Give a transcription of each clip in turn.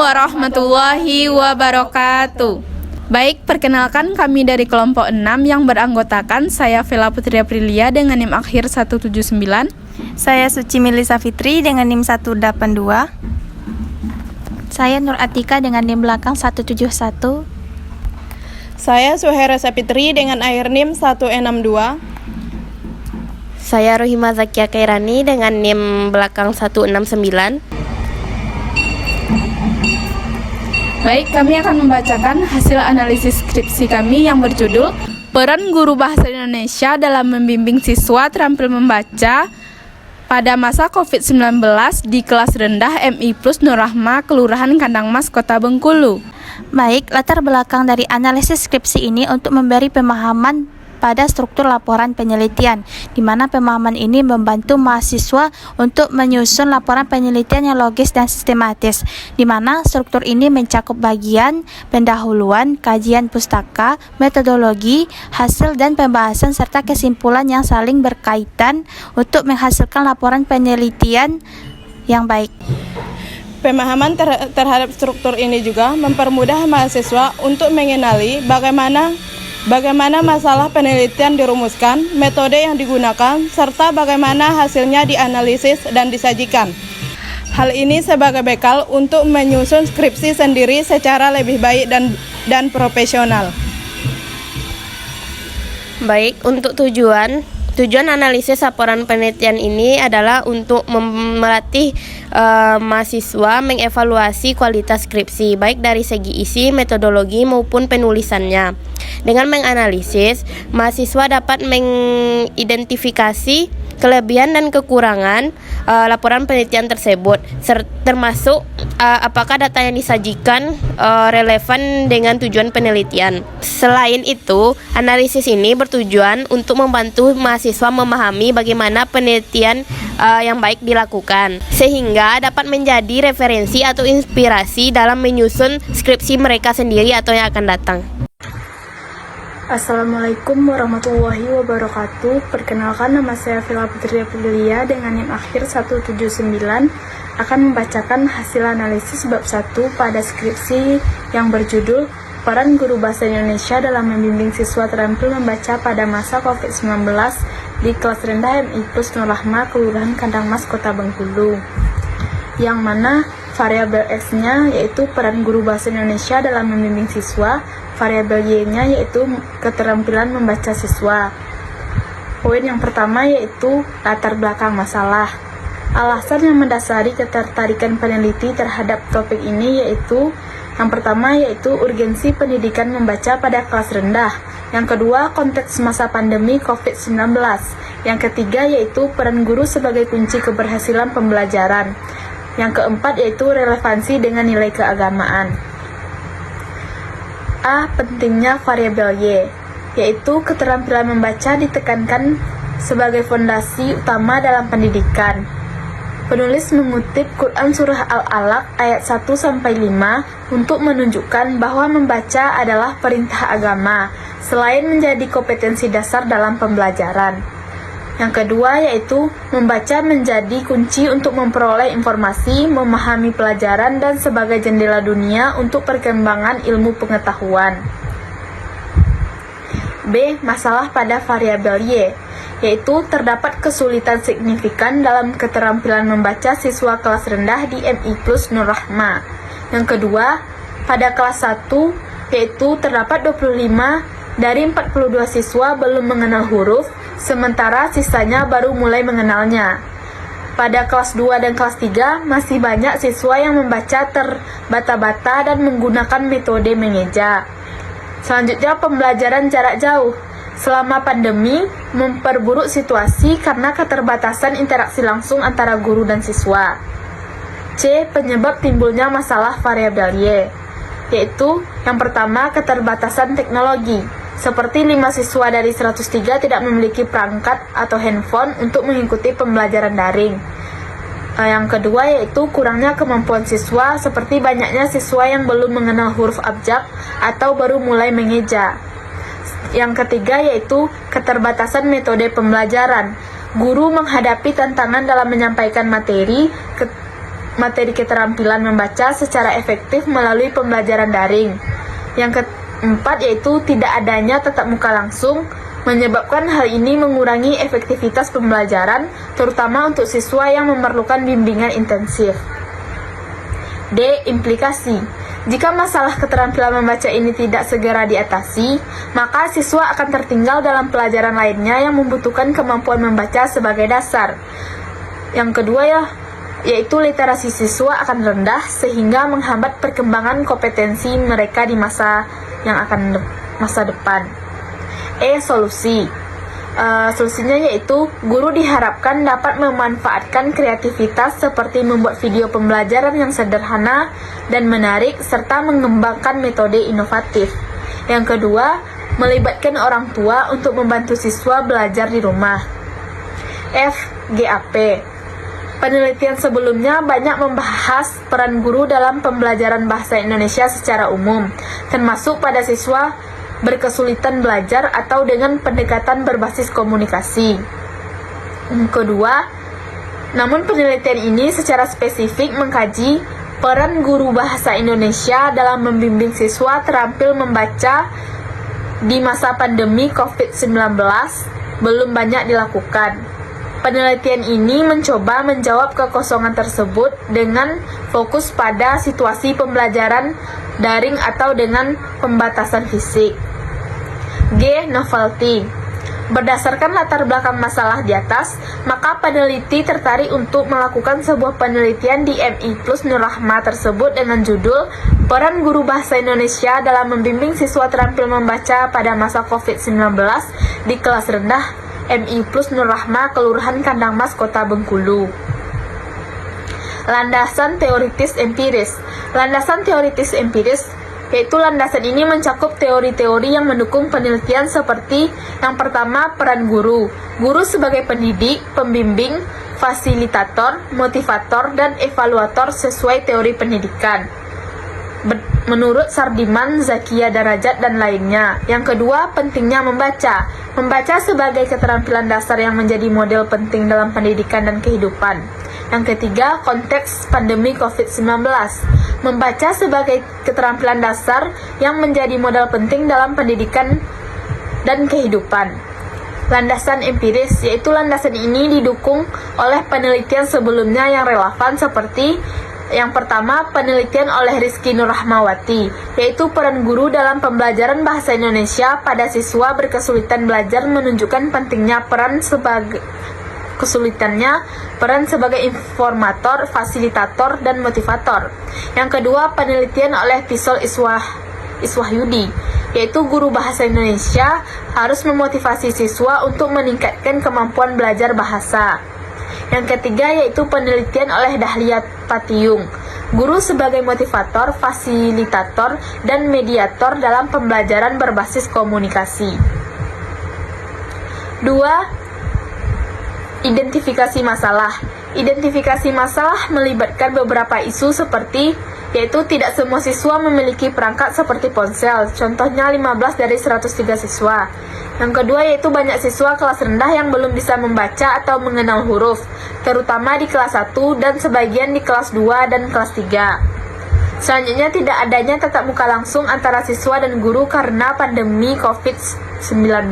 warahmatullahi wabarakatuh. Baik, perkenalkan kami dari kelompok 6 yang beranggotakan saya Vela Putri Aprilia dengan NIM akhir 179. Saya Suci Melisa Fitri dengan NIM 182. Saya Nur Atika dengan NIM belakang 171. Saya Suhaira Sapitri dengan akhir NIM 162. Saya Rohima Zakia Kairani dengan NIM belakang 169. Baik, kami akan membacakan hasil analisis skripsi kami yang berjudul Peran Guru Bahasa Indonesia dalam Membimbing Siswa Terampil Membaca pada Masa COVID-19 di Kelas Rendah MI Plus Nur Rahma, Kelurahan Kandang Mas, Kota Bengkulu. Baik, latar belakang dari analisis skripsi ini untuk memberi pemahaman pada struktur laporan penelitian, di mana pemahaman ini membantu mahasiswa untuk menyusun laporan penelitian yang logis dan sistematis, di mana struktur ini mencakup bagian pendahuluan, kajian pustaka, metodologi, hasil dan pembahasan serta kesimpulan yang saling berkaitan untuk menghasilkan laporan penelitian yang baik. Pemahaman terhadap struktur ini juga mempermudah mahasiswa untuk mengenali bagaimana masalah penelitian dirumuskan, metode yang digunakan, serta bagaimana hasilnya dianalisis dan disajikan. Hal ini sebagai bekal untuk menyusun skripsi sendiri secara lebih baik dan profesional. Baik, untuk tujuan analisis laporan penelitian ini adalah untuk melatih mahasiswa mengevaluasi kualitas skripsi, baik dari segi isi, metodologi maupun penulisannya. Dengan menganalisis, mahasiswa dapat mengidentifikasi kelebihan dan kekurangan laporan penelitian tersebut, termasuk apakah data yang disajikan relevan dengan tujuan penelitian. Selain itu, analisis ini bertujuan untuk membantu mahasiswa memahami bagaimana penelitian yang baik dilakukan, sehingga dapat menjadi referensi atau inspirasi dalam menyusun skripsi mereka sendiri atau yang akan datang. Assalamualaikum warahmatullahi wabarakatuh. Perkenalkan, nama saya Vela Putri Aprilia dengan NIM akhir 179 akan membacakan hasil analisis bab 1 pada skripsi yang berjudul Peran Guru Bahasa Indonesia dalam Membimbing Siswa Terampil Membaca pada Masa COVID-19 di Kelas Rendah MI Plus Nur Rahma, Kelurahan Kandang Mas, Kota Bengkulu, yang mana variabel X-nya yaitu peran guru bahasa Indonesia dalam membimbing siswa, variabel Y-nya yaitu keterampilan membaca siswa. Poin yang pertama yaitu latar belakang masalah. Alasan yang mendasari ketertarikan peneliti terhadap topik ini yaitu yang pertama yaitu urgensi pendidikan membaca pada kelas rendah. Yang kedua, konteks masa pandemi COVID-19. Yang ketiga yaitu peran guru sebagai kunci keberhasilan pembelajaran. Yang keempat yaitu relevansi dengan nilai keagamaan. A. Pentingnya variabel Y, yaitu keterampilan membaca ditekankan sebagai fondasi utama dalam pendidikan. Penulis mengutip Quran Surah Al-Alaq ayat 1-5 untuk menunjukkan bahwa membaca adalah perintah agama, selain menjadi kompetensi dasar dalam pembelajaran. Yang kedua yaitu membaca menjadi kunci untuk memperoleh informasi, memahami pelajaran, dan sebagai jendela dunia untuk perkembangan ilmu pengetahuan. B. Masalah pada variabel Y, yaitu terdapat kesulitan signifikan dalam keterampilan membaca siswa kelas rendah di MI Plus Nur Rahma. Yang kedua, pada kelas 1, yaitu terdapat 25 dari 42 siswa belum mengenal huruf, sementara sisanya baru mulai mengenalnya. Pada kelas 2 dan kelas 3, masih banyak siswa yang membaca terbata-bata dan menggunakan metode mengeja. Selanjutnya, pembelajaran jarak jauh. Selama pandemi, memperburuk situasi karena keterbatasan interaksi langsung antara guru dan siswa. C. Penyebab timbulnya masalah variabel Y, yaitu yang pertama, keterbatasan teknologi. Seperti 5 siswa dari 103 tidak memiliki perangkat atau handphone untuk mengikuti pembelajaran daring. Yang kedua yaitu kurangnya kemampuan siswa, seperti banyaknya siswa yang belum mengenal huruf abjad atau baru mulai mengeja. Yang ketiga yaitu keterbatasan metode pembelajaran. Guru menghadapi tantangan dalam menyampaikan materi materi keterampilan membaca secara efektif melalui pembelajaran daring. Yang keempat yaitu tidak adanya tatap muka langsung, menyebabkan hal ini mengurangi efektivitas pembelajaran, terutama untuk siswa yang memerlukan bimbingan intensif. D. Implikasi. Jika masalah keterampilan membaca ini tidak segera diatasi, maka siswa akan tertinggal dalam pelajaran lainnya yang membutuhkan kemampuan membaca sebagai dasar. Yang kedua yaitu literasi siswa akan rendah sehingga menghambat perkembangan kompetensi mereka di masa depan. Solusi. Solusinya yaitu guru diharapkan dapat memanfaatkan kreativitas seperti membuat video pembelajaran yang sederhana dan menarik serta mengembangkan metode inovatif. Yang kedua, melibatkan orang tua untuk membantu siswa belajar di rumah. GAP. Penelitian sebelumnya banyak membahas peran guru dalam pembelajaran bahasa Indonesia secara umum, termasuk pada siswa berkesulitan belajar atau dengan pendekatan berbasis komunikasi. Kedua, namun penelitian ini secara spesifik mengkaji peran guru bahasa Indonesia dalam membimbing siswa terampil membaca di masa pandemi COVID-19 belum banyak dilakukan. Penelitian ini mencoba menjawab kekosongan tersebut dengan fokus pada situasi pembelajaran daring atau dengan pembatasan fisik. Novelty. Berdasarkan latar belakang masalah di atas, maka peneliti tertarik untuk melakukan sebuah penelitian di MI Plus Nur Rahma tersebut dengan judul Peran Guru Bahasa Indonesia dalam Membimbing Siswa Terampil Membaca pada Masa COVID-19 di Kelas Rendah MI Plus Nur Rahma, Kelurahan Kandangmas, Kota Bengkulu. Landasan teoritis empiris. Landasan teoritis empiris yaitu landasan ini mencakup teori-teori yang mendukung penelitian seperti yang pertama, peran guru. Guru sebagai pendidik, pembimbing, fasilitator, motivator, dan evaluator sesuai teori pendidikan. Menurut Sardiman, Zakia Darajat, dan lainnya. Yang kedua, pentingnya membaca. Membaca sebagai keterampilan dasar yang menjadi model penting dalam pendidikan dan kehidupan. Yang ketiga, konteks pandemi COVID-19. Membaca sebagai keterampilan dasar yang menjadi modal penting dalam pendidikan dan kehidupan. Landasan empiris, yaitu landasan ini didukung oleh penelitian sebelumnya yang relevan seperti yang pertama, penelitian oleh Rizky Nurrahmawati, yaitu peran guru dalam pembelajaran bahasa Indonesia pada siswa berkesulitan belajar menunjukkan pentingnya peran sebagai informator, fasilitator, dan motivator. Yang kedua, penelitian oleh Pisol Iswahyudi, yaitu guru bahasa Indonesia harus memotivasi siswa untuk meningkatkan kemampuan belajar bahasa. Yang ketiga, yaitu penelitian oleh Dahlia Patiung, guru sebagai motivator, fasilitator, dan mediator dalam pembelajaran berbasis komunikasi. 2. Identifikasi masalah. Identifikasi masalah melibatkan beberapa isu seperti yaitu tidak semua siswa memiliki perangkat seperti ponsel, contohnya 15 dari 103 siswa. Yang kedua yaitu banyak siswa kelas rendah yang belum bisa membaca atau mengenal huruf, terutama di kelas 1 dan sebagian di kelas 2 dan kelas 3. Selanjutnya, tidak adanya tatap muka langsung antara siswa dan guru karena pandemi COVID-19.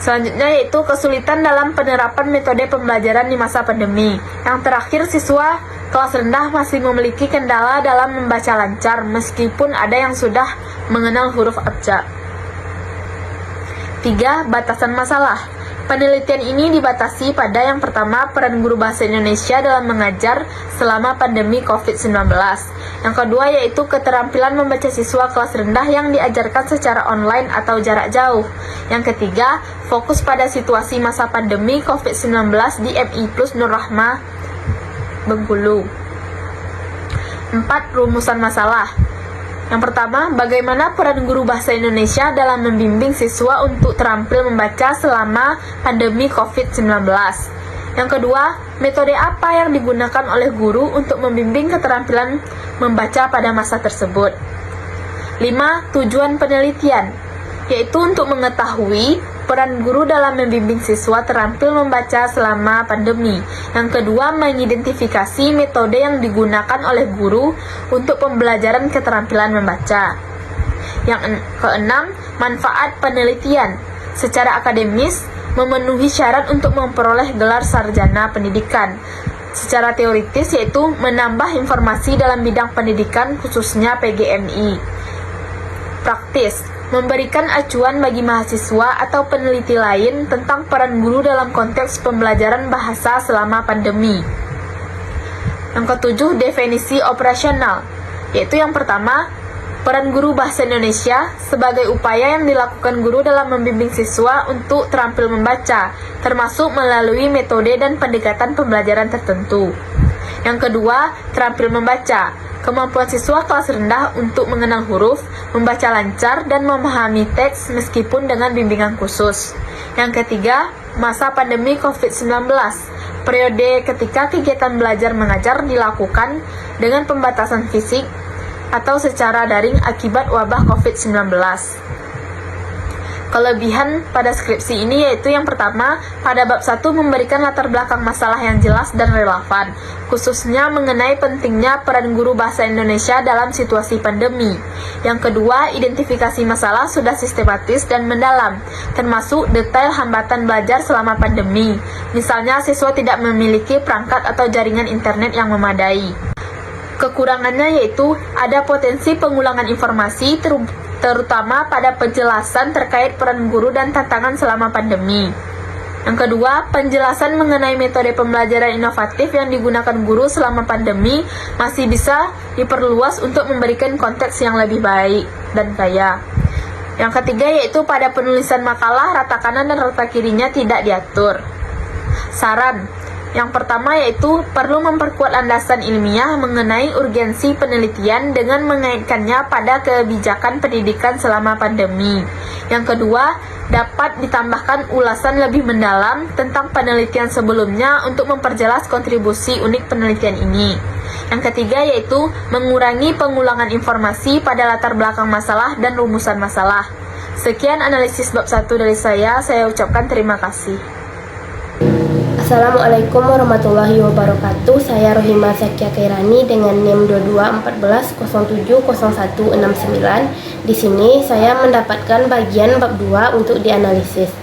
Selanjutnya yaitu kesulitan dalam penerapan metode pembelajaran di masa pandemi. Yang terakhir, siswa kelas rendah masih memiliki kendala dalam membaca lancar meskipun ada yang sudah mengenal huruf abjad. 3. Batasan masalah. Penelitian ini dibatasi pada yang pertama, peran guru bahasa Indonesia dalam mengajar selama pandemi COVID-19. Yang kedua yaitu keterampilan membaca siswa kelas rendah yang diajarkan secara online atau jarak jauh. Yang ketiga, fokus pada situasi masa pandemi COVID-19 di MI Plus Nur Rahma, Bengkulu. 4. Rumusan masalah. Yang pertama, bagaimana peran guru bahasa Indonesia dalam membimbing siswa untuk terampil membaca selama pandemi COVID-19. Yang kedua, metode apa yang digunakan oleh guru untuk membimbing keterampilan membaca pada masa tersebut. 5. Tujuan penelitian, yaitu untuk mengetahui peran guru dalam membimbing siswa terampil membaca selama pandemi. Yang kedua, mengidentifikasi metode yang digunakan oleh guru untuk pembelajaran keterampilan membaca. Yang keenam, manfaat penelitian. Secara akademis, memenuhi syarat untuk memperoleh gelar sarjana pendidikan. Secara teoritis, yaitu menambah informasi dalam bidang pendidikan, khususnya PGMI. Praktis, memberikan acuan bagi mahasiswa atau peneliti lain tentang peran guru dalam konteks pembelajaran bahasa selama pandemi. Yang ketujuh, definisi operasional, yaitu yang pertama, peran guru bahasa Indonesia sebagai upaya yang dilakukan guru dalam membimbing siswa untuk terampil membaca, termasuk melalui metode dan pendekatan pembelajaran tertentu. Yang kedua, terampil membaca, kemampuan siswa kelas rendah untuk mengenal huruf, membaca lancar, dan memahami teks meskipun dengan bimbingan khusus. Yang ketiga, masa pandemi COVID-19, periode ketika kegiatan belajar mengajar dilakukan dengan pembatasan fisik atau secara daring akibat wabah COVID-19. Kelebihan pada skripsi ini yaitu yang pertama, pada bab 1 memberikan latar belakang masalah yang jelas dan relevan, khususnya mengenai pentingnya peran guru bahasa Indonesia dalam situasi pandemi. Yang kedua, identifikasi masalah sudah sistematis dan mendalam, termasuk detail hambatan belajar selama pandemi. Misalnya, siswa tidak memiliki perangkat atau jaringan internet yang memadai. Kekurangannya yaitu ada potensi pengulangan informasi, terutama pada penjelasan terkait peran guru dan tantangan selama pandemi. Yang kedua, penjelasan mengenai metode pembelajaran inovatif yang digunakan guru selama pandemi masih bisa diperluas untuk memberikan konteks yang lebih baik dan kaya. Yang ketiga yaitu pada penulisan makalah, rata kanan dan rata kirinya tidak diatur. Saran yang pertama yaitu perlu memperkuat landasan ilmiah mengenai urgensi penelitian dengan mengaitkannya pada kebijakan pendidikan selama pandemi. Yang kedua, dapat ditambahkan ulasan lebih mendalam tentang penelitian sebelumnya untuk memperjelas kontribusi unik penelitian ini. Yang ketiga yaitu mengurangi pengulangan informasi pada latar belakang masalah dan rumusan masalah. Sekian analisis bab 1 dari saya ucapkan terima kasih. Assalamualaikum warahmatullahi wabarakatuh. Saya Rohima Zakia Kairani dengan NIM 2214010169. Di sini saya mendapatkan bagian bab 2 untuk dianalisis,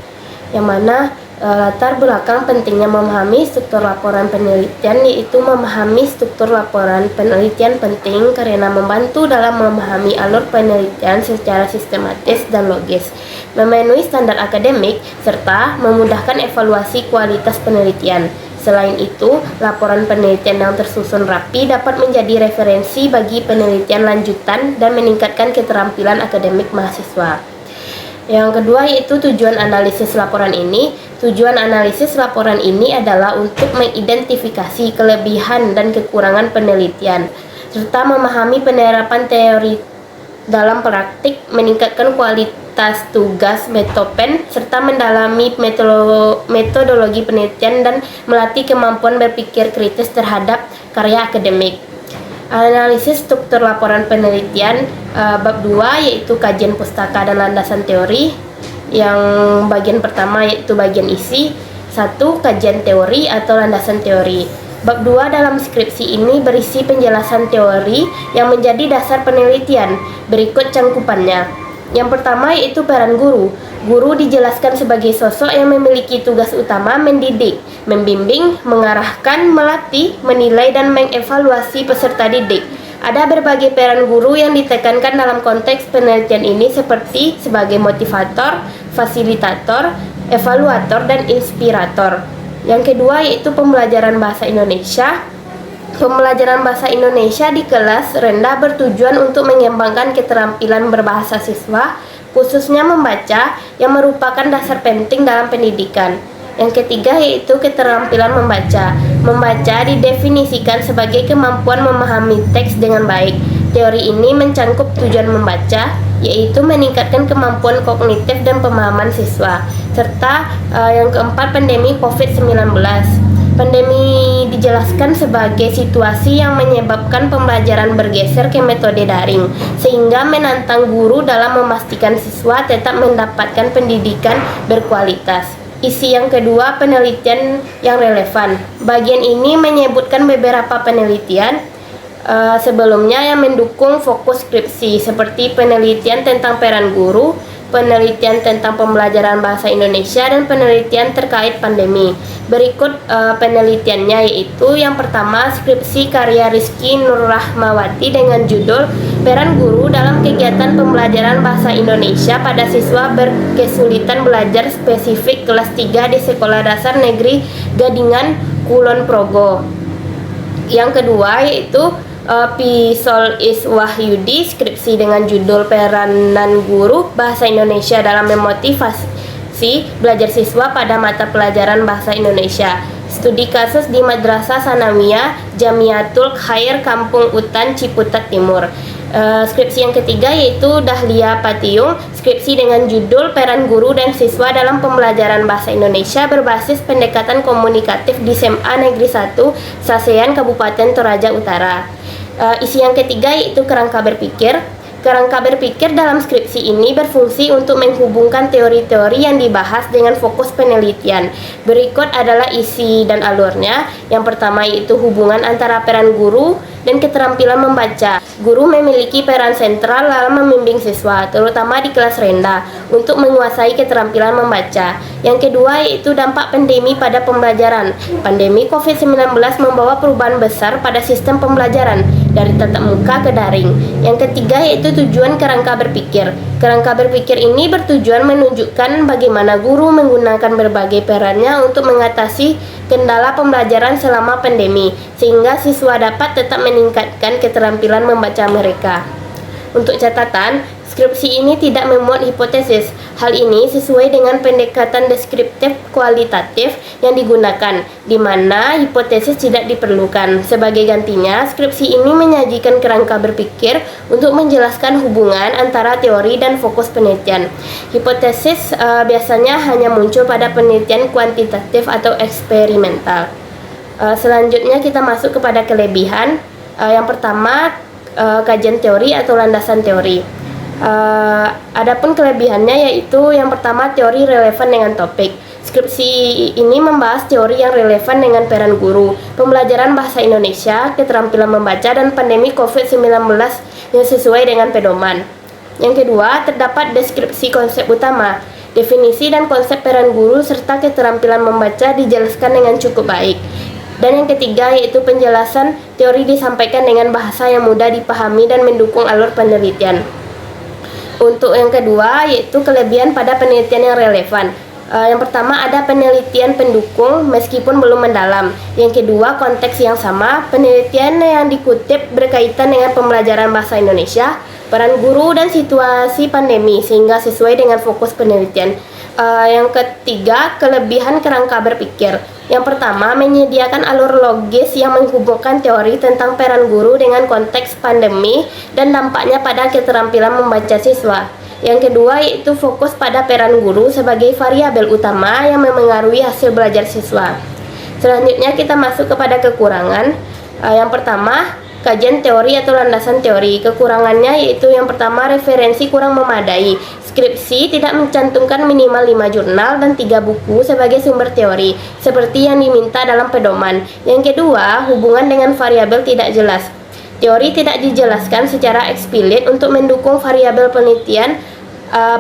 yang mana latar belakang pentingnya memahami struktur laporan penelitian, yaitu memahami struktur laporan penelitian penting karena membantu dalam memahami alur penelitian secara sistematis dan logis, memenuhi standar akademik, serta memudahkan evaluasi kualitas penelitian. Selain itu, laporan penelitian yang tersusun rapi dapat menjadi referensi bagi penelitian lanjutan dan meningkatkan keterampilan akademik mahasiswa. Yang kedua yaitu tujuan analisis laporan ini. Tujuan analisis laporan ini adalah untuk mengidentifikasi kelebihan dan kekurangan penelitian, serta memahami penerapan teori dalam praktik, meningkatkan kualitas tugas metopen, serta mendalami metodologi penelitian dan melatih kemampuan berpikir kritis terhadap karya akademik. Analisis struktur laporan penelitian bab 2 yaitu kajian pustaka dan landasan teori. Yang bagian pertama yaitu bagian isi. 1. Kajian teori atau landasan teori. Bab 2 dalam skripsi ini berisi penjelasan teori yang menjadi dasar penelitian. Berikut cangkupannya. Yang pertama yaitu peran guru. Guru dijelaskan sebagai sosok yang memiliki tugas utama mendidik, membimbing, mengarahkan, melatih, menilai, dan mengevaluasi peserta didik. Ada berbagai peran guru yang ditekankan dalam konteks penelitian ini seperti sebagai motivator, fasilitator, evaluator, dan inspirator. Yang kedua yaitu pembelajaran bahasa Indonesia. Pembelajaran bahasa Indonesia di kelas rendah bertujuan untuk mengembangkan keterampilan berbahasa siswa, khususnya membaca, yang merupakan dasar penting dalam pendidikan. Yang ketiga yaitu keterampilan membaca. Membaca didefinisikan sebagai kemampuan memahami teks dengan baik. Teori ini mencangkup tujuan membaca, yaitu meningkatkan kemampuan kognitif dan pemahaman siswa. Serta yang keempat, pandemi COVID-19. Pandemi dijelaskan sebagai situasi yang menyebabkan pembelajaran bergeser ke metode daring, sehingga menantang guru dalam memastikan siswa tetap mendapatkan pendidikan berkualitas. Isi yang kedua, penelitian yang relevan. Bagian ini menyebutkan beberapa penelitian sebelumnya yang mendukung fokus skripsi, seperti penelitian tentang peran guru, penelitian tentang pembelajaran bahasa Indonesia, dan penelitian terkait pandemi. Berikut penelitiannya, yaitu yang pertama, skripsi karya Rizky Nurrahmawati dengan judul Peran Guru dalam Kegiatan Pembelajaran Bahasa Indonesia pada Siswa Berkesulitan Belajar Spesifik kelas 3 di Sekolah Dasar Negeri Gadingan, Kulon Progo. Yang kedua, yaitu Pisol Iswahyudi, skripsi dengan judul Peranan Guru Bahasa Indonesia dalam Memotivasi Belajar Siswa pada Mata Pelajaran Bahasa Indonesia. Studi kasus di Madrasah Sanawiyah Jamiatul Khair Kampung Utan, Ciputat Timur. Skripsi yang ketiga yaitu Dahlia Patiung, skripsi dengan judul Peran Guru dan Siswa dalam Pembelajaran Bahasa Indonesia berbasis pendekatan komunikatif di SMA Negeri 1 Sasean, Kabupaten Toraja Utara. Isi yang ketiga yaitu Kerangka Berpikir. Kerangka berpikir dalam skripsi ini berfungsi untuk menghubungkan teori-teori yang dibahas dengan fokus penelitian. Berikut adalah isi dan alurnya. Yang pertama yaitu hubungan antara peran guru dan keterampilan membaca. Guru memiliki peran sentral dalam membimbing siswa, terutama di kelas rendah, untuk menguasai keterampilan membaca. Yang kedua yaitu dampak pandemi pada pembelajaran. Pandemi COVID-19 membawa perubahan besar pada sistem pembelajaran, dari tatap muka ke daring. Yang ketiga yaitu tujuan kerangka berpikir. Kerangka berpikir ini bertujuan menunjukkan bagaimana guru menggunakan berbagai perannya untuk mengatasi kendala pembelajaran selama pandemi, sehingga siswa dapat tetap meningkatkan keterampilan membaca mereka. Untuk catatan, skripsi ini tidak memuat hipotesis. Hal ini sesuai dengan pendekatan deskriptif kualitatif yang digunakan, di mana hipotesis tidak diperlukan. Sebagai gantinya, skripsi ini menyajikan kerangka berpikir untuk menjelaskan hubungan antara teori dan fokus penelitian. Hipotesis biasanya hanya muncul pada penelitian kuantitatif atau eksperimental. Selanjutnya kita masuk kepada kelebihan. Yang pertama, kajian teori atau landasan teori. Adapun kelebihannya yaitu yang pertama, teori relevan dengan topik. Skripsi ini membahas teori yang relevan dengan peran guru, pembelajaran bahasa Indonesia, keterampilan membaca, dan pandemi COVID-19 yang sesuai dengan pedoman. Yang kedua, terdapat deskripsi konsep utama. Definisi dan konsep peran guru serta keterampilan membaca dijelaskan dengan cukup baik. Dan yang ketiga yaitu penjelasan teori disampaikan dengan bahasa yang mudah dipahami dan mendukung alur penelitian. Untuk yang kedua yaitu kelebihan pada penelitian yang relevan. Yang pertama, ada penelitian pendukung meskipun belum mendalam. Yang kedua, konteks yang sama. Penelitian yang dikutip berkaitan dengan pembelajaran bahasa Indonesia, peran guru, dan situasi pandemi, sehingga sesuai dengan fokus penelitian. Yang ketiga, kelebihan kerangka berpikir. Yang pertama, menyediakan alur logis yang menghubungkan teori tentang peran guru dengan konteks pandemi dan dampaknya pada keterampilan membaca siswa. Yang kedua yaitu fokus pada peran guru sebagai variabel utama yang memengaruhi hasil belajar siswa. Selanjutnya kita masuk kepada kekurangan. Yang pertama, kajian teori atau landasan teori. Kekurangannya yaitu yang pertama, referensi kurang memadai. Skripsi tidak mencantumkan minimal 5 jurnal dan 3 buku sebagai sumber teori, seperti yang diminta dalam pedoman. Yang kedua, hubungan dengan variabel tidak jelas. Teori tidak dijelaskan secara eksplisit untuk mendukung variabel penelitian,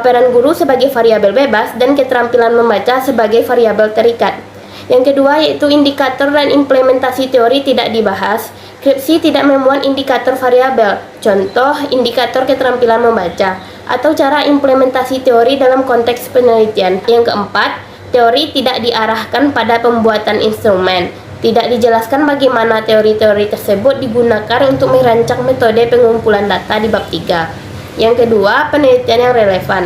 peran guru sebagai variabel bebas, dan keterampilan membaca sebagai variabel terikat. Yang kedua yaitu indikator dan implementasi teori tidak dibahas. Skripsi tidak memuat indikator variabel, contoh indikator keterampilan membaca, atau cara implementasi teori dalam konteks penelitian. Yang keempat, teori tidak diarahkan pada pembuatan instrumen. Tidak dijelaskan bagaimana teori-teori tersebut digunakan untuk merancang metode pengumpulan data di bab 3. Yang kedua, penelitian yang relevan.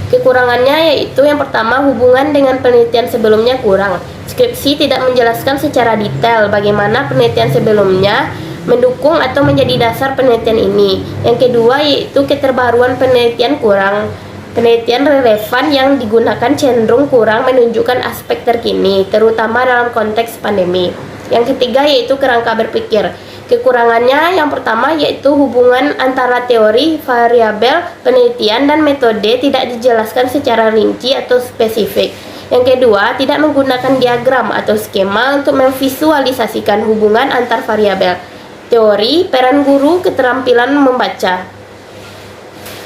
Kekurangannya yaitu yang pertama, hubungan dengan penelitian sebelumnya kurang. Skripsi tidak menjelaskan secara detail bagaimana penelitian sebelumnya mendukung atau menjadi dasar penelitian ini. Yang kedua yaitu keterbaruan penelitian kurang. Penelitian relevan yang digunakan cenderung kurang menunjukkan aspek terkini, terutama dalam konteks pandemi. Yang ketiga yaitu kerangka berpikir. Kekurangannya yang pertama yaitu hubungan antara teori, variabel, penelitian, dan metode tidak dijelaskan secara rinci atau spesifik. Yang kedua, tidak menggunakan diagram atau skema untuk memvisualisasikan hubungan antar variabel. Teori, peran guru, keterampilan membaca.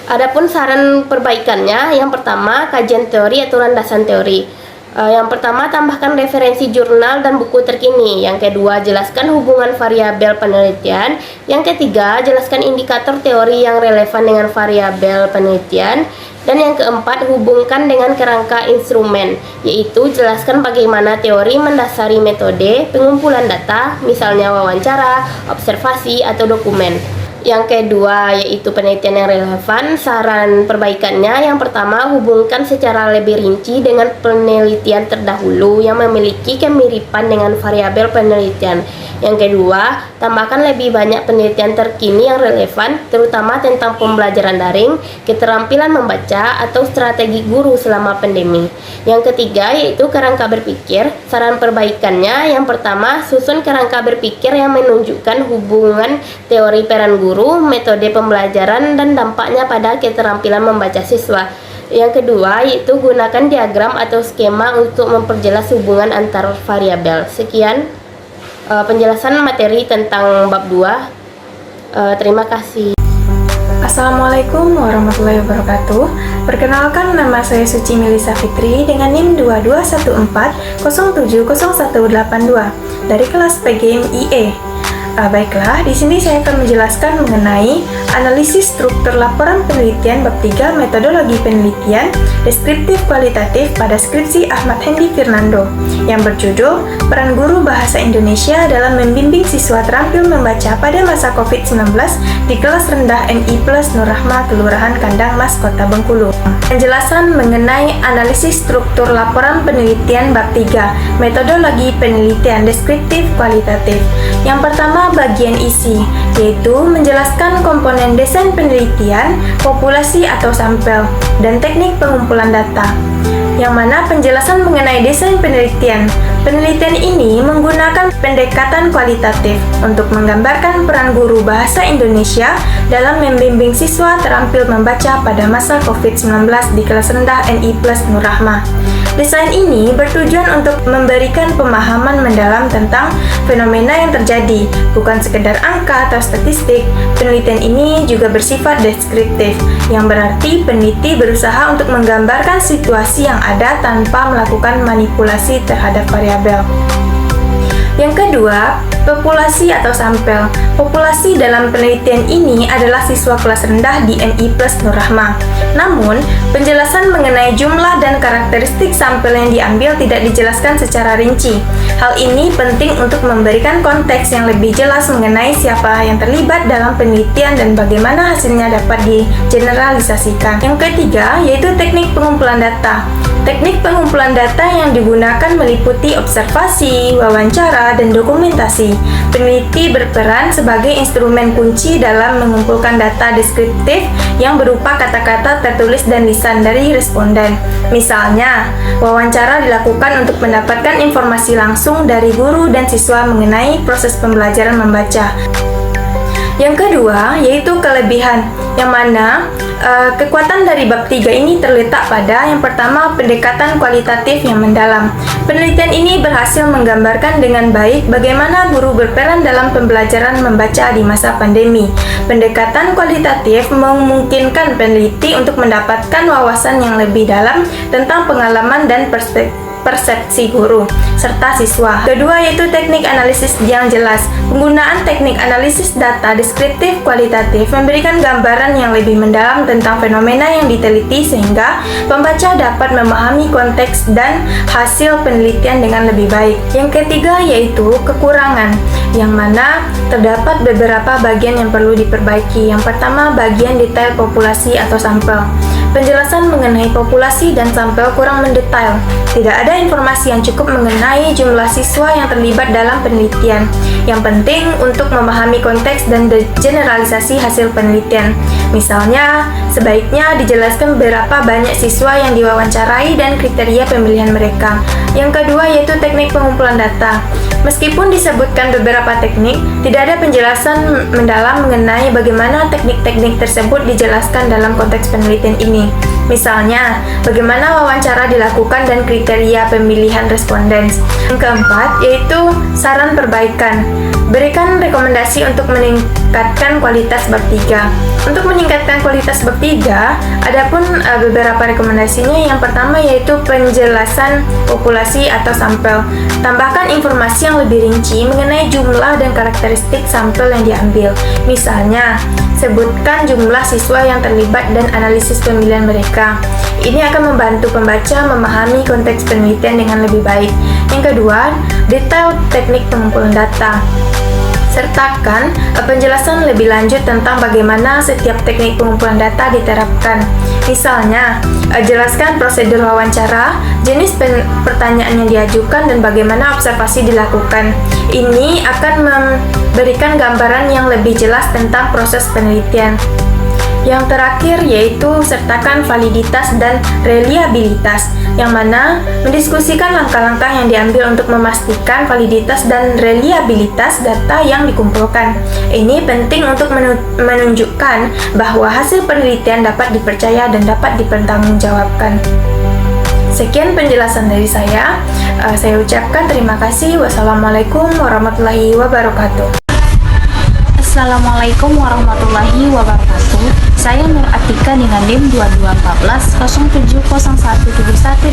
Adapun saran perbaikannya, yang pertama, kajian teori atau landasan teori. Yang pertama, tambahkan referensi jurnal dan buku terkini. Yang kedua, jelaskan hubungan variabel penelitian. Yang ketiga, jelaskan indikator teori yang relevan dengan variabel penelitian. Dan yang keempat, hubungkan dengan kerangka instrumen, yaitu jelaskan bagaimana teori mendasari metode pengumpulan data, misalnya wawancara, observasi, atau dokumen. Yang kedua yaitu penelitian yang relevan. Saran perbaikannya, yang pertama, hubungkan secara lebih rinci dengan penelitian terdahulu yang memiliki kemiripan dengan variabel penelitian. Yang kedua, tambahkan lebih banyak penelitian terkini yang relevan, terutama tentang pembelajaran daring, keterampilan membaca, atau strategi guru selama pandemi. Yang ketiga yaitu kerangka berpikir. Saran perbaikannya, yang pertama, susun kerangka berpikir yang menunjukkan hubungan teori peran guru, metode pembelajaran, dan dampaknya pada keterampilan membaca siswa. Yang kedua yaitu gunakan diagram atau skema untuk memperjelas hubungan antar variabel. Sekian penjelasan materi tentang bab 2. Terima kasih. Assalamualaikum warahmatullahi wabarakatuh. Perkenalkan, nama saya Suci Melisa Fitri dengan NIM 2214070182 dari kelas PGMIE. Baiklah, di sini saya akan menjelaskan mengenai analisis struktur laporan penelitian bab 3 metodologi penelitian deskriptif kualitatif pada skripsi Ahmad Hendi Fernando yang berjudul Peran Guru Bahasa Indonesia dalam Membimbing Siswa Terampil Membaca pada Masa COVID-19 di Kelas Rendah MI Plus Nur Rahma, Kelurahan Kandang Mas, Kota Bengkulu. Penjelasan mengenai analisis struktur laporan penelitian bab 3 metodologi penelitian deskriptif kualitatif. Yang pertama, bagian isi, yaitu menjelaskan komponen desain penelitian, populasi atau sampel, dan teknik pengumpulan data. Yang mana penjelasan mengenai desain penelitian. Penelitian ini menggunakan pendekatan kualitatif untuk menggambarkan peran guru bahasa Indonesia dalam membimbing siswa terampil membaca pada masa COVID-19 di kelas rendah NI Plus Nur Rahma. Desain ini bertujuan untuk memberikan pemahaman mendalam tentang fenomena yang terjadi, bukan sekedar angka atau statistik. Penelitian ini juga bersifat deskriptif, yang berarti peneliti berusaha untuk menggambarkan situasi yang ada tanpa melakukan manipulasi terhadap variabel. Yang kedua, populasi atau sampel. Populasi dalam penelitian ini adalah siswa kelas rendah di NI Plus Nur Rahma. Namun, penjelasan mengenai jumlah dan karakteristik sampel yang diambil tidak dijelaskan secara rinci. Hal ini penting untuk memberikan konteks yang lebih jelas mengenai siapa yang terlibat dalam penelitian dan bagaimana hasilnya dapat digeneralisasikan. Yang ketiga, yaitu teknik pengumpulan data. Teknik pengumpulan data yang digunakan meliputi observasi, wawancara, dan dokumentasi. Peneliti berperan sebagai instrumen kunci dalam mengumpulkan data deskriptif yang berupa kata-kata tertulis dan lisan dari responden. Misalnya, wawancara dilakukan untuk mendapatkan informasi langsung dari guru dan siswa mengenai proses pembelajaran membaca. Yang kedua, yaitu kelebihan, yang mana kekuatan dari bab 3 ini terletak pada yang pertama, pendekatan kualitatif yang mendalam. Penelitian ini berhasil menggambarkan dengan baik bagaimana guru berperan dalam pembelajaran membaca di masa pandemi. Pendekatan kualitatif memungkinkan peneliti untuk mendapatkan wawasan yang lebih dalam tentang pengalaman dan persepsi guru serta siswa. Kedua yaitu teknik analisis yang jelas. Penggunaan teknik analisis data deskriptif kualitatif memberikan gambaran yang lebih mendalam tentang fenomena yang diteliti sehingga pembaca dapat memahami konteks dan hasil penelitian dengan lebih baik. Yang ketiga yaitu kekurangan, yang mana terdapat beberapa bagian yang perlu diperbaiki. Yang pertama, bagian detail populasi atau sampel. Penjelasan mengenai populasi dan sampel kurang mendetail. Tidak ada informasi yang cukup mengenai jumlah siswa yang terlibat dalam penelitian. Yang penting untuk memahami konteks dan generalisasi hasil penelitian. Misalnya, sebaiknya dijelaskan berapa banyak siswa yang diwawancarai dan kriteria pemilihan mereka. Yang kedua yaitu teknik pengumpulan data. Meskipun disebutkan beberapa teknik, tidak ada penjelasan mendalam mengenai bagaimana teknik-teknik tersebut dijelaskan dalam konteks penelitian ini. Misalnya, bagaimana wawancara dilakukan dan kriteria pemilihan responden. Yang keempat, yaitu saran perbaikan. Berikan rekomendasi untuk meningkatkan kualitas bab 3. Untuk meningkatkan kualitas bab 3, adapun beberapa rekomendasinya. Yang pertama yaitu penjelasan populasi atau sampel. Tambahkan informasi yang lebih rinci mengenai jumlah dan karakteristik sampel yang diambil. Misalnya, sebutkan jumlah siswa yang terlibat dan analisis pemilihan mereka. Ini akan membantu pembaca memahami konteks penelitian dengan lebih baik. Yang kedua, detail teknik pengumpulan data. Sertakan penjelasan lebih lanjut tentang bagaimana setiap teknik pengumpulan data diterapkan. Misalnya, jelaskan prosedur wawancara, jenis pertanyaan yang diajukan, dan bagaimana observasi dilakukan. Ini akan memberikan gambaran yang lebih jelas tentang proses penelitian. Yang terakhir yaitu sertakan validitas dan reliabilitas, yang mana mendiskusikan langkah-langkah yang diambil untuk memastikan validitas dan reliabilitas data yang dikumpulkan. Ini penting untuk menunjukkan bahwa hasil penelitian dapat dipercaya dan dapat dipertanggungjawabkan. Sekian penjelasan dari saya. Saya ucapkan terima kasih. Wassalamualaikum warahmatullahi wabarakatuh. Assalamualaikum warahmatullahi wabarakatuh. Saya Nur Atika dengan NIM 2214070171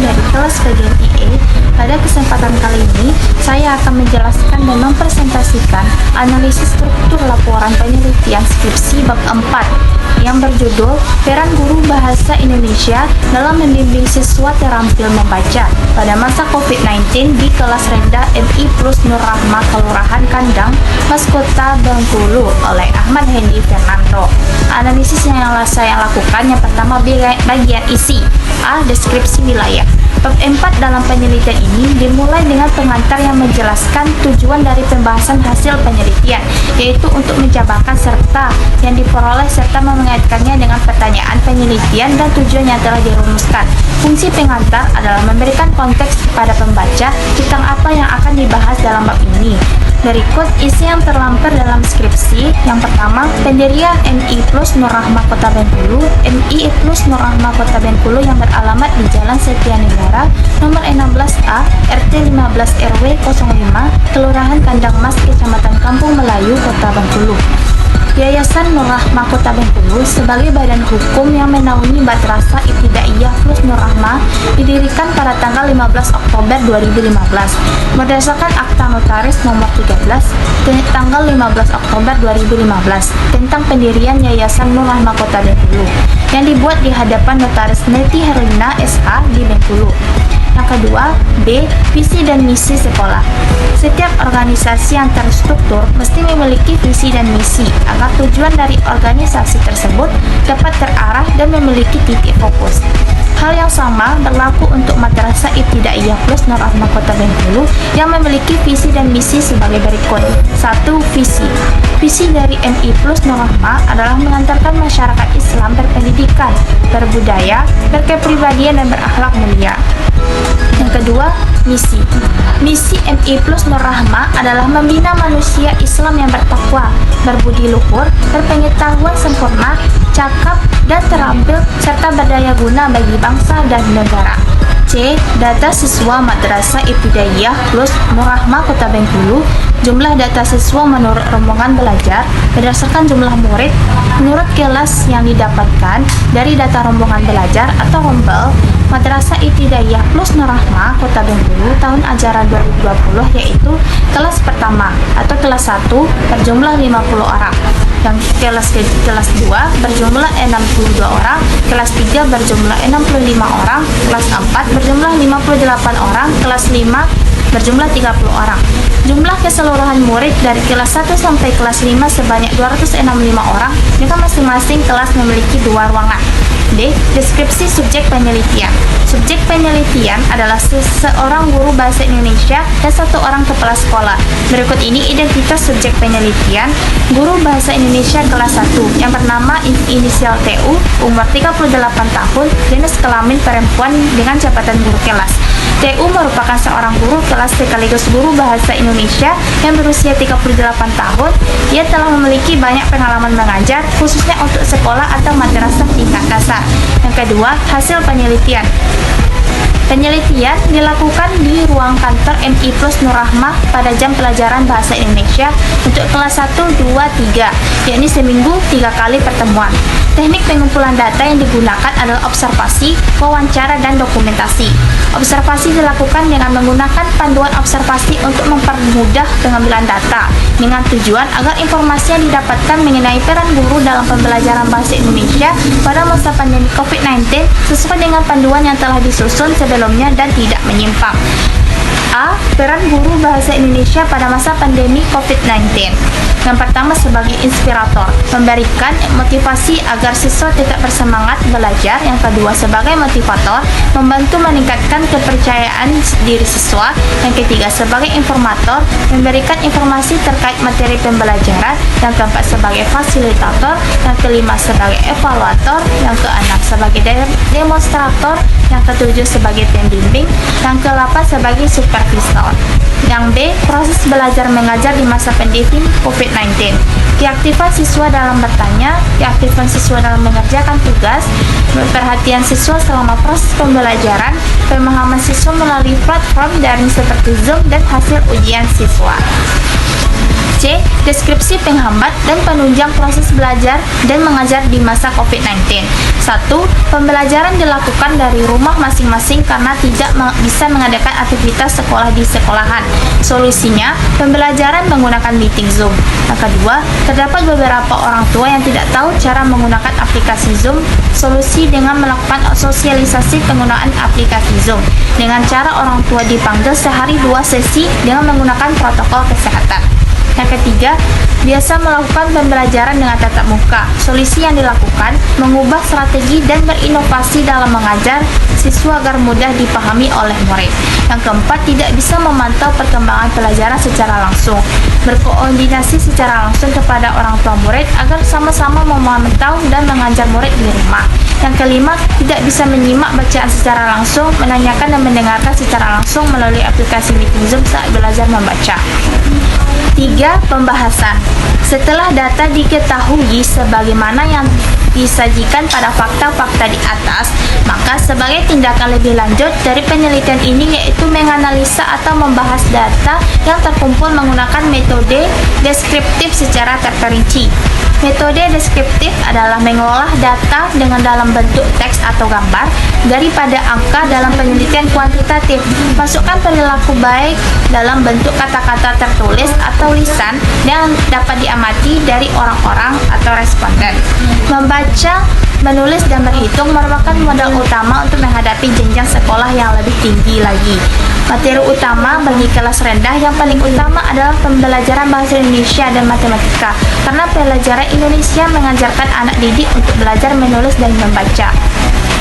dari kelas bagian IE. Pada kesempatan kali ini, saya akan menjelaskan dan mempresentasikan analisis struktur laporan penelitian skripsi bab 4 yang berjudul Peran Guru Bahasa Indonesia dalam Membimbing Siswa Terampil Membaca pada masa COVID-19 di kelas rendah MI Plus Nur Rahma Kelurahan Kandang, Mas Kota Bengkulu oleh Ahmad Hendy Fernando. Analisis yang saya lakukan yang pertama bagian isi A. Deskripsi wilayah. Bab 4 dalam penelitian ini dimulai dengan pengantar yang menjelaskan tujuan dari pembahasan hasil penelitian, yaitu untuk menjabarkan serta yang diperoleh serta mengaitkannya dengan pertanyaan penelitian dan tujuan yang telah dirumuskan. Fungsi pengantar adalah memberikan konteks kepada pembaca tentang apa yang akan dibahas dalam bab ini. Berikut isi yang terlampir dalam skripsi. Yang pertama, pendirian MI Plus Nur Rahma Kota Bengkulu. MI Plus Nur Rahma Kota Bengkulu yang beralamat di Jalan Setia Negara, nomor 16A, RT 15 RW 05, Kelurahan Kandang Mas, Kecamatan Kampung Melayu, Kota Bengkulu. Yayasan Nur Rahma Kota Bengkulu sebagai badan hukum yang menaungi Madrasah Ibtidaiyah Plus Nur Rahma didirikan pada tanggal 15 Oktober 2015 berdasarkan Akta Notaris nomor 13 tanggal 15 Oktober 2015 tentang pendirian Yayasan Nur Rahma Kota Bengkulu yang dibuat di hadapan Notaris Neti Herlina SH di Bengkulu. Yang kedua, B. Visi dan misi sekolah. Setiap organisasi yang terstruktur mesti memiliki visi dan misi agar tujuan dari organisasi tersebut dapat terarah dan memiliki titik fokus. Hal yang sama berlaku untuk Madrasah Ibtidaiyah Plus Nur Rahma Kota Bengkulu yang memiliki visi dan misi sebagai berikut. 1. Visi. Visi dari MI Plus Nur Rahma adalah mengantarkan masyarakat Islam berpendidikan, berbudaya, berkepribadian dan berakhlak mulia. Yang kedua, misi. Misi MI Plus Nur Rahma adalah membina manusia Islam yang bertakwa, berbudi luhur, berpengetahuan sempurna, cakap dan terampil, serta berdaya guna bagi bangsa dan negara. C. Data siswa Madrasah Ibtidaiyah Plus Nur Rahma Kota Bengkulu. Jumlah data siswa menurut rombongan belajar berdasarkan jumlah murid menurut kelas yang didapatkan dari data rombongan belajar atau rombel Madrasah Ibtidaiyah Plus Nur Rahma Kota Bengkulu tahun ajaran 2020, yaitu kelas pertama atau kelas 1 berjumlah 50 orang. Yang kelas 2 berjumlah 62 orang, kelas 3 berjumlah 65 orang, kelas 4 berjumlah 58 orang, kelas 5 berjumlah 30 orang. Jumlah keseluruhan murid dari kelas 1 sampai kelas 5 sebanyak 265 orang, dengan masing-masing kelas memiliki 2 ruangan. D. Deskripsi subjek penelitian. Subjek penelitian adalah seorang guru bahasa Indonesia dan satu orang kepala sekolah. Berikut ini identitas subjek penelitian guru bahasa Indonesia kelas 1 yang bernama inisial TU, umur 38 tahun, jenis kelamin perempuan dengan jabatan guru kelas. TU merupakan seorang guru kelas sekaligus guru bahasa Indonesia yang berusia 38 tahun. Ia telah memiliki banyak pengalaman mengajar, khususnya untuk sekolah atau madrasah tingkat dasar. Yang kedua, hasil penelitian. Penelitian dilakukan di ruang kantor MI Plus Nur Rahmah pada jam pelajaran Bahasa Indonesia untuk kelas 1, 2, 3, yakni seminggu 3 kali pertemuan. Teknik pengumpulan data yang digunakan adalah observasi, wawancara, dan dokumentasi. Observasi dilakukan dengan menggunakan panduan observasi untuk mempermudah pengambilan data, dengan tujuan agar informasi yang didapatkan mengenai peran guru dalam pembelajaran Bahasa Indonesia pada masa pandemi COVID-19 sesuai dengan panduan yang telah disusun sebelumnya dan tidak menyimpang. A. Peran guru bahasa Indonesia pada masa pandemi COVID-19. Yang pertama, sebagai inspirator, memberikan motivasi agar siswa tetap bersemangat belajar. Yang kedua, sebagai motivator, membantu meningkatkan kepercayaan diri siswa. Yang ketiga, sebagai informator, memberikan informasi terkait materi pembelajaran. Yang keempat, sebagai fasilitator. Yang kelima, sebagai evaluator. Yang keenam, sebagai demonstrator. Yang ketujuh, sebagai pembimbing. Yang ke-8, sebagai supervisor. Yang B. Proses belajar mengajar di masa pandemi COVID-19. Keaktifan siswa dalam bertanya, keaktifan siswa dalam mengerjakan tugas, perhatian siswa selama proses pembelajaran, pemahaman siswa melalui platform daring seperti Zoom, dan hasil ujian siswa. C. Deskripsi penghambat dan penunjang proses belajar dan mengajar di masa COVID-19. 1. Pembelajaran dilakukan dari rumah masing-masing karena tidak bisa mengadakan aktivitas sekolah di sekolahan. Solusinya, pembelajaran menggunakan meeting Zoom. Yang kedua, terdapat beberapa orang tua yang tidak tahu cara menggunakan aplikasi Zoom. Solusi dengan melakukan sosialisasi penggunaan aplikasi Zoom dengan cara orang tua dipanggil sehari 2 sesi dengan menggunakan protokol kesehatan. Yang ketiga, biasa melakukan pembelajaran dengan tatap muka. Solusi yang dilakukan, mengubah strategi dan berinovasi dalam mengajar siswa agar mudah dipahami oleh murid. Yang keempat, tidak bisa memantau perkembangan pelajaran secara langsung. Berkoordinasi secara langsung kepada orang tua murid agar sama-sama memantau dan mengajar murid di rumah. Yang kelima, tidak bisa menyimak bacaan secara langsung, menanyakan dan mendengarkan secara langsung melalui aplikasi meeting Zoom saat belajar membaca. 3. Pembahasan. Setelah data diketahui sebagaimana yang disajikan pada fakta-fakta di atas, maka sebagai tindakan lebih lanjut dari penelitian ini yaitu menganalisa atau membahas data yang terkumpul menggunakan metode deskriptif secara terperinci. Metode deskriptif adalah mengolah data dengan dalam bentuk teks atau gambar daripada angka dalam penelitian kuantitatif. Masukkan perilaku baik dalam bentuk kata-kata tertulis atau lisan yang dapat diamati dari orang-orang atau responden. Membaca, menulis, dan berhitung merupakan modal utama untuk menghadapi jenjang sekolah yang lebih tinggi lagi. Materi utama bagi kelas rendah yang paling utama adalah pembelajaran bahasa Indonesia dan matematika, karena pelajaran Indonesia mengajarkan anak didik untuk belajar menulis dan membaca.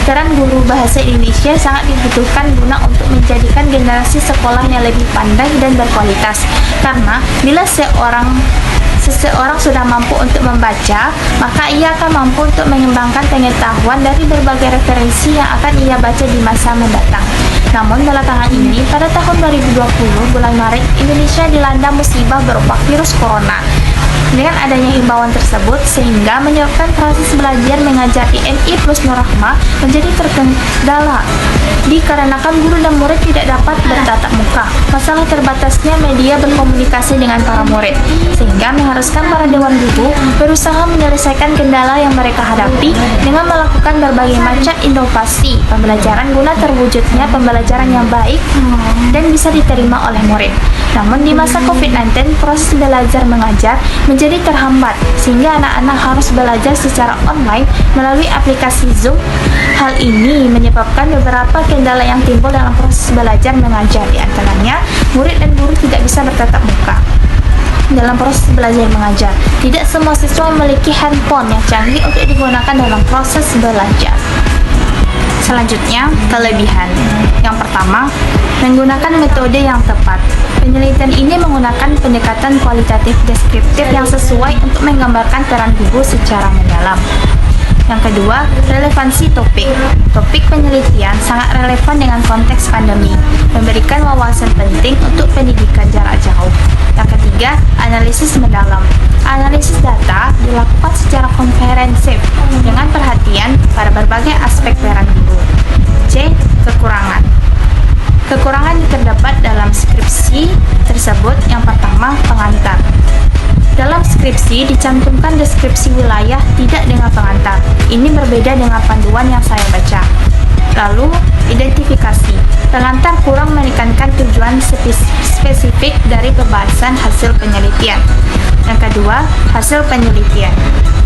Peran guru bahasa Indonesia sangat dibutuhkan guna untuk menjadikan generasi sekolah yang lebih pandai dan berkualitas, karena bila seseorang sudah mampu untuk membaca, maka ia akan mampu untuk mengembangkan pengetahuan dari berbagai referensi yang akan ia baca di masa mendatang. Namun belakangan ini, pada tahun 2020, bulan Maret, Indonesia dilanda musibah berupa virus corona. Dengan adanya himbauan tersebut, sehingga menyebabkan proses belajar mengajar di MI Plus Nur Rahmah menjadi terkendala, dikarenakan guru dan murid tidak dapat bertatap muka. Masalah terbatasnya media berkomunikasi dengan para murid, sehingga mengharuskan para dewan guru berusaha menyelesaikan kendala yang mereka hadapi dengan melakukan berbagai macam inovasi pembelajaran guna terwujudnya pembelajaran yang baik dan bisa diterima oleh murid. Namun di masa COVID-19, proses belajar mengajar menjadi terhambat, sehingga anak-anak harus belajar secara online melalui aplikasi Zoom. Hal ini menyebabkan beberapa kendala yang timbul dalam proses belajar mengajar, di antaranya murid dan guru tidak bisa bertatap muka. Dalam proses belajar mengajar, tidak semua siswa memiliki handphone yang canggih untuk digunakan dalam proses belajar. Selanjutnya, kelebihan. Yang pertama, menggunakan metode yang tepat. Penelitian ini menggunakan pendekatan kualitatif deskriptif yang sesuai untuk menggambarkan peran guru secara mendalam. Yang kedua, relevansi topik. Topik penelitian sangat relevan dengan konteks pandemi, memberikan wawasan penting untuk pendidikan jarak jauh. Yang ketiga, analisis mendalam. Analisis data dilakukan secara komprehensif dengan perhatian pada berbagai aspek peran guru. C. Kekurangan. Kekurangan terdapat dalam skripsi tersebut. Yang pertama, pengantar. Dalam skripsi dicantumkan deskripsi wilayah tidak dengan pengantar. Ini berbeda dengan panduan yang saya baca. Lalu, identifikasi. Pengantar kurang menekankan tujuan spesifik dari pembahasan hasil penelitian. Yang kedua, hasil penelitian.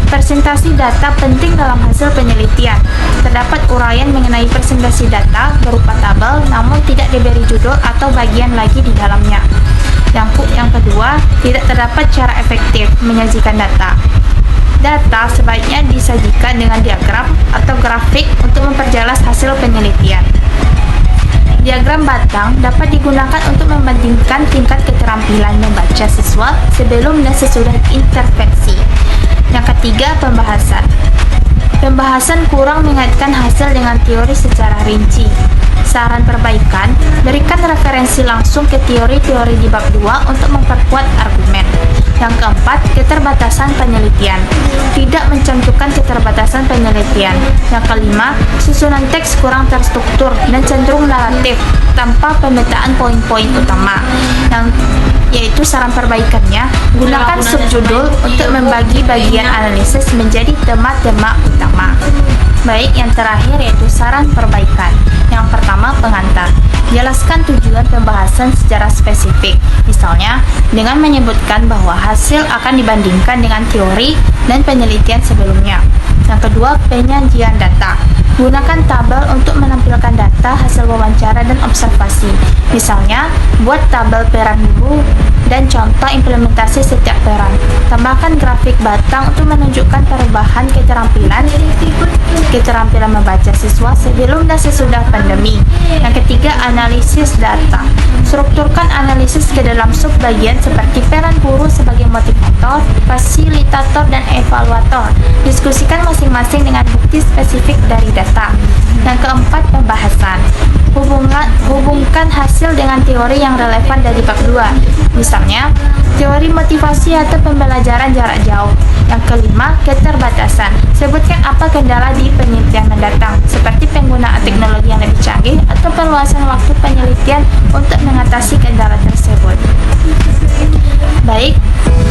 Presentasi data penting dalam hasil penelitian. Terdapat uraian mengenai presentasi data berupa tabel, namun tidak diberi judul atau bagian lagi di dalamnya. Yang kedua, tidak terdapat cara efektif menyajikan data. Data sebaiknya disajikan dengan diagram atau grafik untuk memperjelas hasil penelitian. Diagram batang dapat digunakan untuk membandingkan tingkat keterampilan membaca siswa sebelum dan sesudah intervensi. Yang ketiga, pembahasan. Pembahasan kurang mengaitkan hasil dengan teori secara rinci. Saran perbaikan, berikan referensi langsung ke teori-teori di bab 2 untuk memperkuat argumen. Yang keempat, keterbatasan penelitian. Tidak mencantumkan keterbatasan penelitian. Yang kelima, susunan teks kurang terstruktur dan cenderung naratif tanpa pemetaan poin-poin utama. Yaitu saran perbaikannya, gunakan subjudul untuk membagi bagian analisis menjadi tema-tema utama. Baik, yang terakhir yaitu saran perbaikan. Yang pertama, pengantar. Jelaskan tujuan pembahasan secara spesifik. Misalnya, dengan menyebutkan bahwa hasil akan dibandingkan dengan teori dan penelitian sebelumnya. Yang kedua, penyajian data. Gunakan tabel untuk menampilkan data hasil wawancara dan observasi. Misalnya, buat tabel peran guru dan contoh implementasi setiap peran. Tambahkan grafik batang untuk menunjukkan perubahan keterampilan membaca siswa sebelum dan sesudah pandemi. Yang ketiga, analisis data. Strukturkan analisis ke dalam subbagian seperti peran guru sebagai motivator, fasilitator, dan evaluator. Diskusikan masing-masing dengan bukti spesifik dari data. Yang keempat, pembahasan. Hubungkan hasil dengan teori yang relevan dari bab 2. Misalnya, teori motivasi atau pembelajaran jarak jauh. Yang kelima, keterbatasan. Sebutkan apa kendala di penelitian mendatang, seperti penggunaan teknologi yang lebih canggih atau perluasan waktu penelitian untuk mengatasi kendala tersebut. Baik,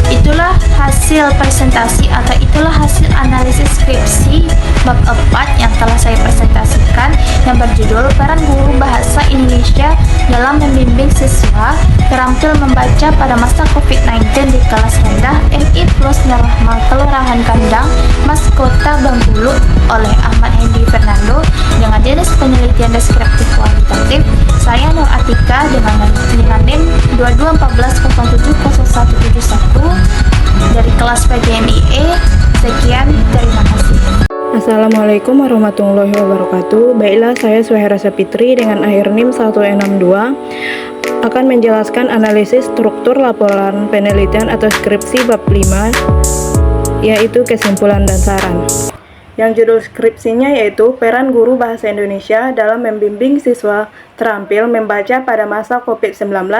itulah hasil presentasi atau itulah hasil analisis skripsi bab 4 yang telah saya presentasikan, yang berjudul Peran Guru Bahasa Indonesia dalam Membimbing Siswa Terampil Membaca pada Masa COVID-19 di Kelas Rendah MI Plus Nurrahma Kelurahan Kandang, Mas Kota Bengkulu oleh Ahmad Hendy Fernando dengan Dinas Penelitian Deskriptif Kualitatif. Saya Nur Atika dengan NIM 2214070171 dari kelas PGMIE. Sekian, terima kasih. Assalamualaikum warahmatullahi wabarakatuh. Baiklah, saya Suhaira Sapitri dengan akhir NIM 162 akan menjelaskan analisis struktur laporan penelitian atau skripsi bab 5, yaitu kesimpulan dan saran. Yang judul skripsinya yaitu Peran Guru Bahasa Indonesia dalam Membimbing Siswa Terampil Membaca pada Masa COVID-19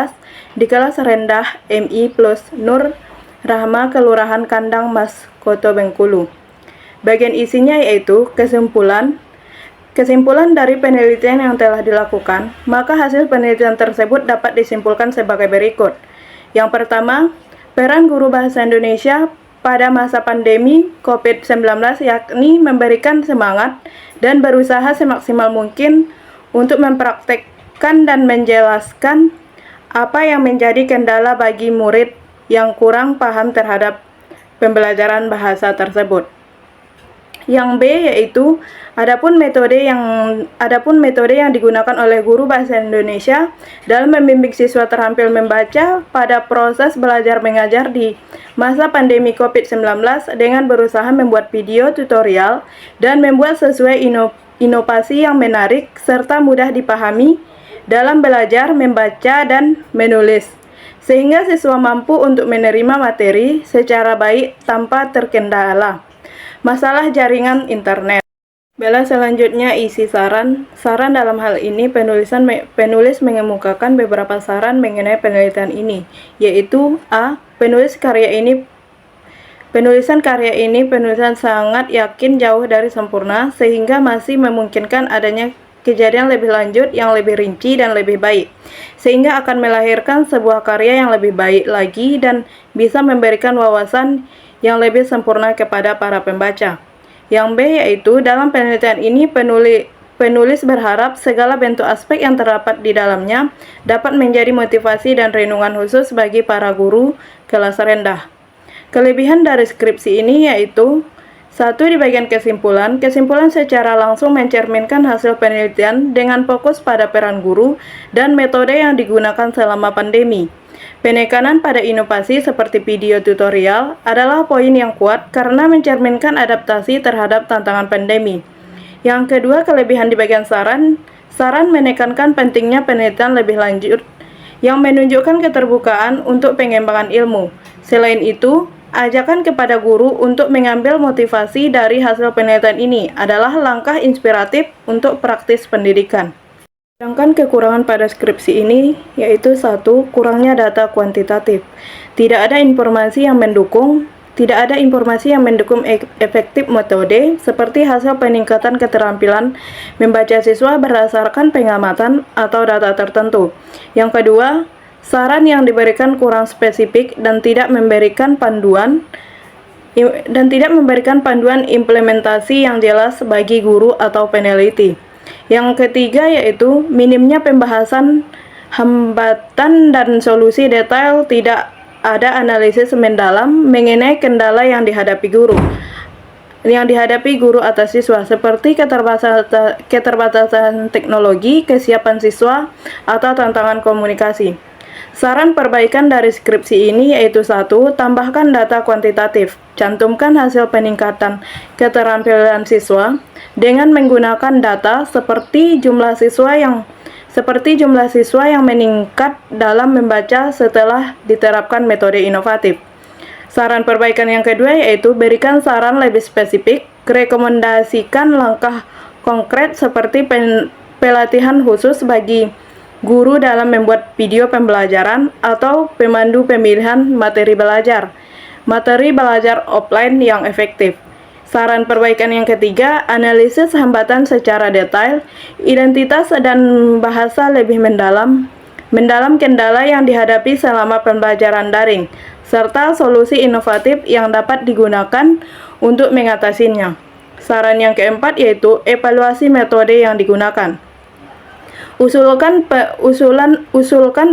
di Kelas Rendah MI Plus Nur Rahma Kelurahan Kandang, Mas Koto Bengkulu. Bagian isinya yaitu kesimpulan dari penelitian yang telah dilakukan, maka hasil penelitian tersebut dapat disimpulkan sebagai berikut. Yang pertama, peran guru bahasa Indonesia pada masa pandemi COVID-19 yakni memberikan semangat dan berusaha semaksimal mungkin untuk mempraktekkan dan menjelaskan apa yang menjadi kendala bagi murid yang kurang paham terhadap pembelajaran bahasa tersebut. Yang B yaitu adapun metode yang digunakan oleh guru bahasa Indonesia dalam membimbing siswa terampil membaca pada proses belajar mengajar di masa pandemi COVID-19 dengan berusaha membuat video tutorial dan membuat sesuai inovasi yang menarik serta mudah dipahami dalam belajar membaca dan menulis, sehingga siswa mampu untuk menerima materi secara baik tanpa terkendala masalah jaringan internet. Bella selanjutnya isi saran. Saran dalam hal ini penulis mengemukakan beberapa saran mengenai penelitian ini, yaitu A. Penulisan karya ini sangat yakin jauh dari sempurna sehingga masih memungkinkan adanya kejadian lebih lanjut yang lebih rinci dan lebih baik, sehingga akan melahirkan sebuah karya yang lebih baik lagi dan bisa memberikan wawasan yang lebih sempurna kepada para pembaca. Yang B yaitu dalam penelitian ini penulis berharap segala bentuk aspek yang terdapat di dalamnya dapat menjadi motivasi dan renungan khusus bagi para guru kelas rendah. Kelebihan dari skripsi ini yaitu 1. Di bagian kesimpulan secara langsung mencerminkan hasil penelitian dengan fokus pada peran guru dan metode yang digunakan selama pandemi. Penekanan pada inovasi seperti video tutorial adalah poin yang kuat karena mencerminkan adaptasi terhadap tantangan pandemi. Yang kedua, kelebihan di bagian saran menekankan pentingnya penelitian lebih lanjut yang menunjukkan keterbukaan untuk pengembangan ilmu. Selain itu, ajakan kepada guru untuk mengambil motivasi dari hasil penelitian ini adalah langkah inspiratif untuk praktis pendidikan. Sedangkan kekurangan pada skripsi ini yaitu 1. Kurangnya data kuantitatif. Tidak ada informasi yang mendukung efektif metode seperti hasil peningkatan keterampilan membaca siswa berdasarkan pengamatan atau data tertentu. Yang kedua, saran yang diberikan kurang spesifik dan tidak memberikan panduan implementasi yang jelas bagi guru atau peneliti. Yang ketiga yaitu minimnya pembahasan hambatan dan solusi detail, tidak ada analisis mendalam mengenai kendala yang dihadapi guru atau siswa seperti keterbatasan teknologi, kesiapan siswa, atau tantangan komunikasi. Saran perbaikan dari skripsi ini yaitu 1. Tambahkan data kuantitatif. Cantumkan hasil peningkatan keterampilan siswa dengan menggunakan data seperti jumlah siswa yang meningkat dalam membaca setelah diterapkan metode inovatif. Saran perbaikan yang kedua yaitu berikan saran lebih spesifik, rekomendasikan langkah konkret seperti pelatihan khusus bagi guru dalam membuat video pembelajaran atau pemandu pemilihan materi belajar offline yang efektif. Saran perbaikan yang ketiga, analisis hambatan secara detail, identitas dan bahasa lebih mendalam kendala yang dihadapi selama pembelajaran daring, serta solusi inovatif yang dapat digunakan untuk mengatasinya. Saran yang keempat yaitu evaluasi metode yang digunakan. Usulkan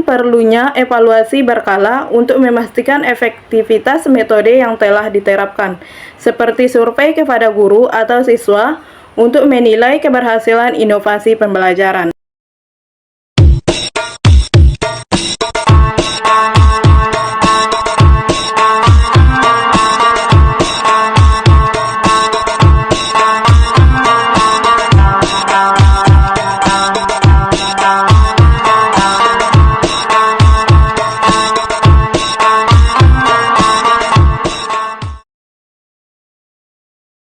perlunya evaluasi berkala untuk memastikan efektivitas metode yang telah diterapkan, seperti survei kepada guru atau siswa untuk menilai keberhasilan inovasi pembelajaran.